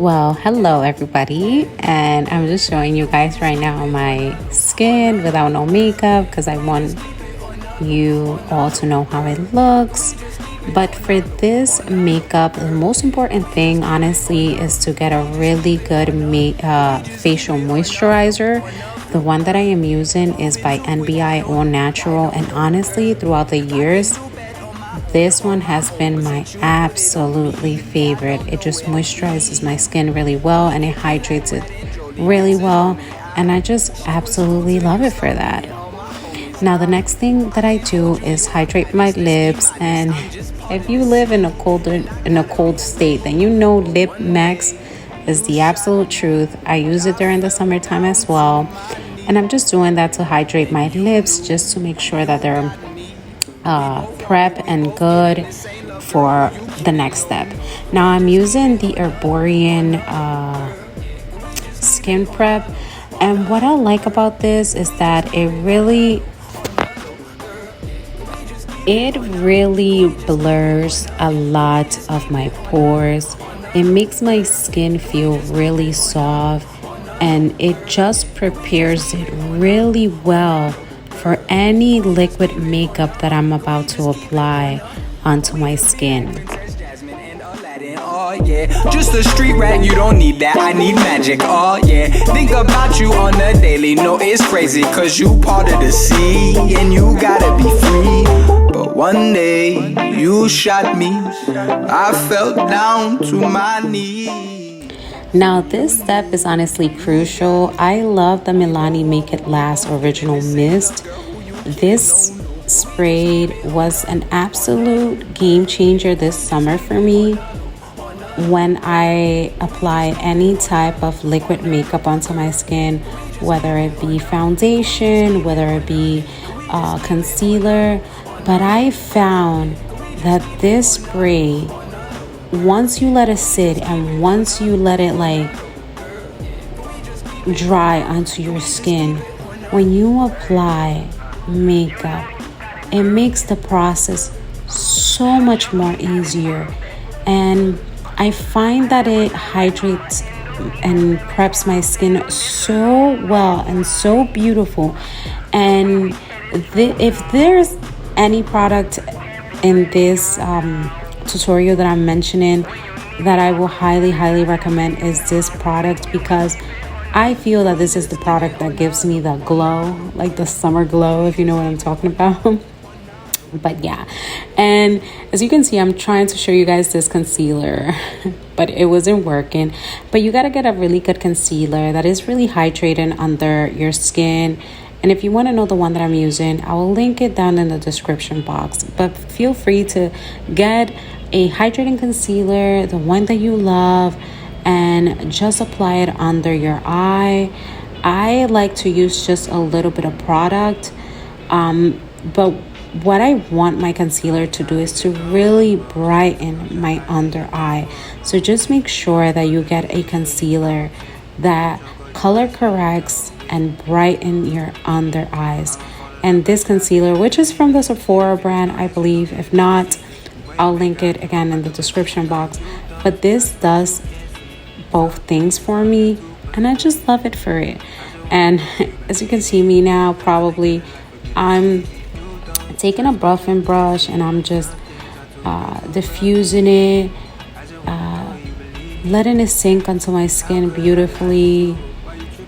Well, hello everybody, and I'm just showing you guys right now my skin without no makeup because I want you all to know how it looks. But for this makeup, the most important thing honestly is to get a really good facial moisturizer. The one that I am using is by NBI All Natural, and honestly throughout the years this one has been my absolutely favorite. It just moisturizes my skin really well and it hydrates it really well, and I just absolutely love it for that. Now the next thing that I do is hydrate my lips, and if you live in a cold state, then you know Lip Max is the absolute truth. I use it during the summertime as well, and I'm just doing that to hydrate my lips just to make sure that they're prep and good for the next step. Now I'm using the Erborian skin prep, and what I like about this is that it really blurs a lot of my pores. It makes my skin feel really soft, and it just prepares it really well for any liquid makeup that I'm about to apply onto my skin. Oh yeah, just a street rat, you don't need that, I need magic. Oh yeah, think about you on the daily. No, it's crazy, cause you part of the sea and you gotta be free. But one day you shot me, I fell down to my knees. Now this step is honestly crucial. I love the Milani Make It Last Original Mist. This spray was an absolute game changer this summer for me. When I apply any type of liquid makeup onto my skin, whether it be foundation, whether it be concealer, but I found that this spray, once you let it sit and once you let it like dry onto your skin, when you apply makeup, it makes the process so much more easier. And I find that it hydrates and preps my skin so well and so beautiful. And if there's any product in this tutorial that I'm mentioning that I will highly recommend, is this product, because I feel that this is the product that gives me the glow, like the summer glow, if you know what I'm talking about. But yeah, and as you can see, I'm trying to show you guys this concealer but it wasn't working. But you got to get a really good concealer that is really hydrating under your skin. And if you want to know the one that I'm using, I will link it down in the description box. But feel free to get a hydrating concealer, the one that you love, and just apply it under your eye. I like to use just a little bit of product, but what I want my concealer to do is to really brighten my under eye. So just make sure that you get a concealer that color corrects and brighten your under eyes. And this concealer, which is from the Sephora brand, I believe. If not, I'll link it again in the description box. But this does both things for me, and I just love it for it. And as you can see me now, probably I'm taking a buffing brush and I'm just diffusing it, letting it sink onto my skin beautifully,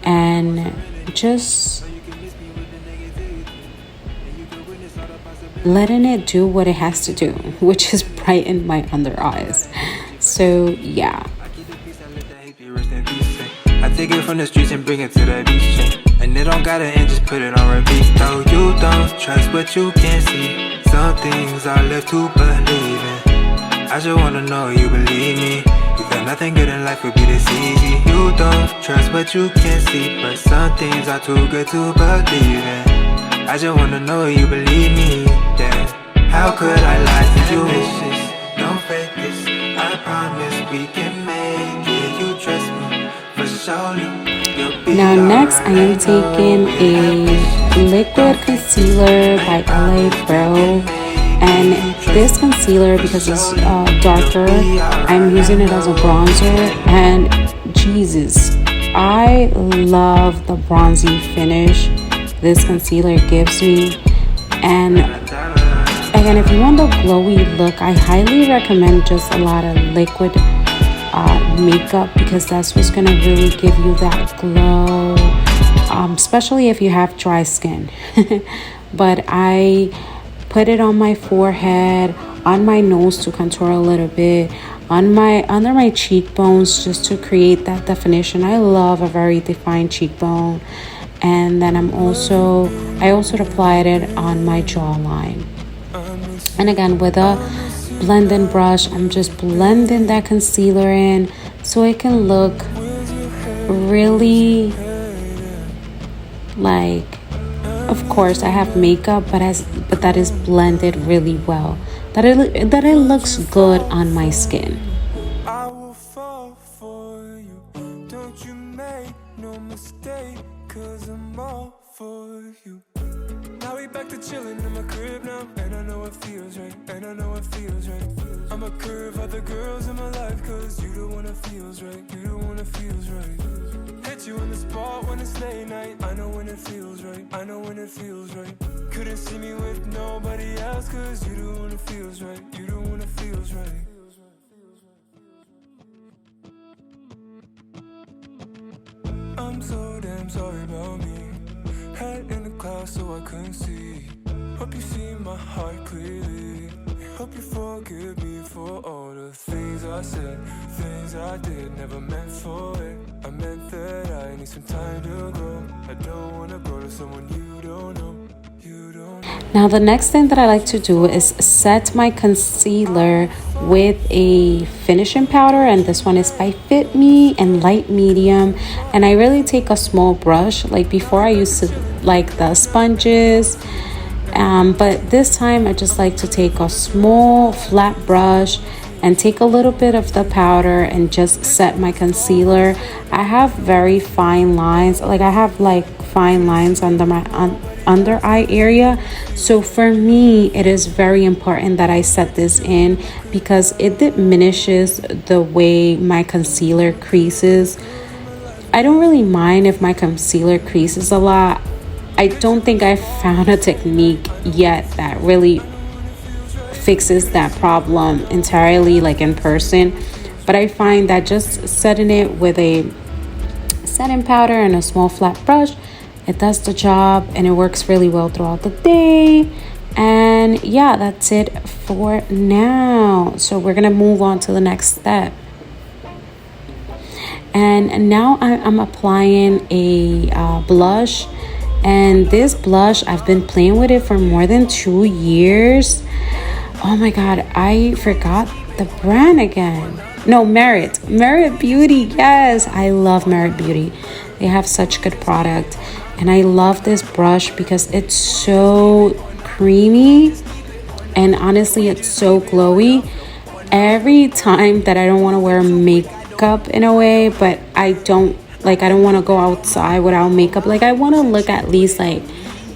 and just letting it do what it has to do, which is brighten my under eyes. So yeah, I take it from the streets and bring it to the beach. And it don't gotta end, just put it on repeat. No, you don't trust what you can't see. Some things are left to believe in. I just wanna know you believe me. You got nothing good in life would be this easy. You don't trust what you can't see, but some things are too good to believe in. I just wanna know you believe me. Yeah. How could I lie to you? Don't fake this. I promise we can make it. You trust me for sure. Now next I am taking a liquid concealer by L.A Pro, and this concealer, because it's darker, I'm using it as a bronzer, and Jesus, I love the bronzy finish this concealer gives me. And again, if you want the glowy look, I highly recommend just a lot of liquid makeup, because that's what's gonna really give you that glow, especially if you have dry skin. But I put it on my forehead, on my nose to contour a little bit, under my cheekbones, just to create that definition. I love a very defined cheekbone. And then I also applied it on my jawline. And again, with a blending brush, I'm just blending that concealer in so it can look really like, of course I have makeup, but that is blended really well, that it looks good on my skin. I will fall for you, don't you make no mistake, 'cause I'm all for you. Now we back to chillin' in my crib now, and I know it feels right, I'ma curve other girls in my life, 'cause you the one that feels right, Hit you in the spot when it's late night, I know when it feels right, Couldn't see me with nobody else, 'cause you the one that feels right, I'm so damn sorry about me. Head in the clouds so I couldn't see. Hope you see my heart clearly. Hope you forgive me for all the things I said, things I did, never meant for it. I meant that I need some time to grow. I don't wanna grow to someone you don't know. Now the next thing that I like to do is set my concealer with a finishing powder, and this one is by Fit Me in light medium. And I really take a small brush, like before I used to like the sponges, but this time I just like to take a small flat brush and take a little bit of the powder and just set my concealer. I have very fine lines, like I have like fine lines under my under eye area, so for me it is very important that I set this in, because it diminishes the way my concealer creases. I don't really mind if my concealer creases a lot. I don't think I've found a technique yet that really fixes that problem entirely, like in person, but I find that just setting it with a setting powder and a small flat brush, it does the job, and it works really well throughout the day. And yeah, that's it for now. So we're gonna move on to the next step. And now I'm applying a blush, and this blush, I've been playing with it for more than 2 years. Oh my god, I forgot the brand again. No, Merit Beauty. Yes, I love Merit Beauty. They have such good product. And I love this brush because it's so creamy, and honestly it's so glowy. Every time that I don't want to wear makeup in a way, but I don't want to go outside without makeup, like I want to look at least like,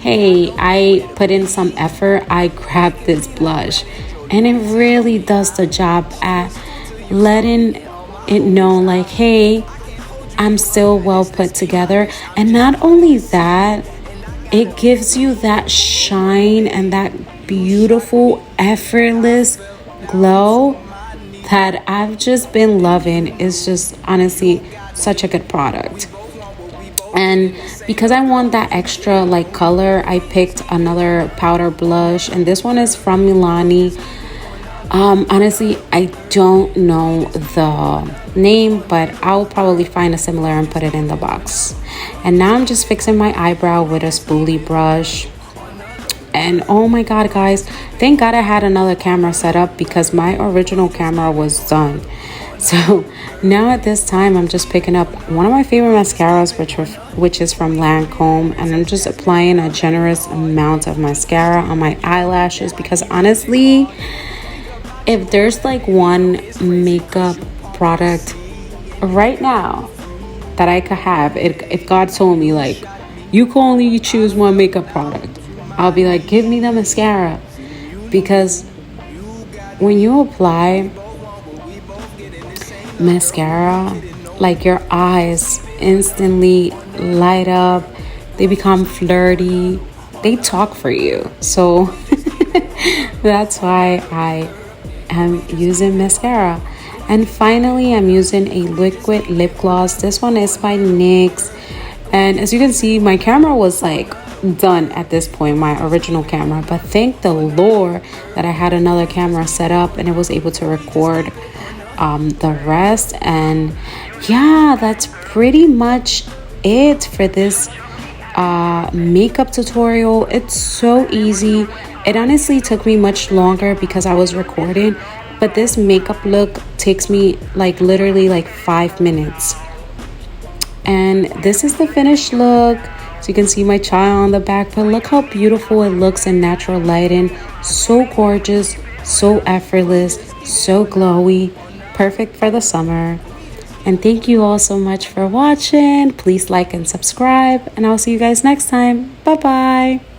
hey, I put in some effort, I grab this blush, and it really does the job at letting it know like, hey, I'm still well put together. And not only that, it gives you that shine and that beautiful effortless glow that I've just been loving. It's just honestly such a good product. And because I want that extra like color, I picked another powder blush, and this one is from Milani. Honestly, I don't know the name, but I'll probably find a similar and put it in the box. And now I'm just fixing my eyebrow with a spoolie brush. And oh my god, guys, thank god I had another camera set up, because my original camera was done. So now at this time, I'm just picking up one of my favorite mascaras, which is from Lancôme, and I'm just applying a generous amount of mascara on my eyelashes, because honestly, if there's like one makeup product right now that I could have, if God told me like, you can only choose one makeup product, I'll be like, give me the mascara, because when you apply mascara, like your eyes instantly light up, they become flirty, they talk for you. So that's why I am using mascara. And finally, I'm using a liquid lip gloss. This one is by NYX, and as you can see, my camera was like done at this point, my original camera, but thank the Lord that I had another camera set up and it was able to record the rest. And yeah, that's pretty much it for this makeup tutorial. It's so easy. It honestly took me much longer because I was recording, but this makeup look takes me like literally like 5 minutes. And this is the finished look. So you can see my child on the back, but look how beautiful it looks in natural lighting. So gorgeous, so effortless, so glowy, perfect for the summer. And thank you all so much for watching. Please like and subscribe, and I'll see you guys next time. Bye bye.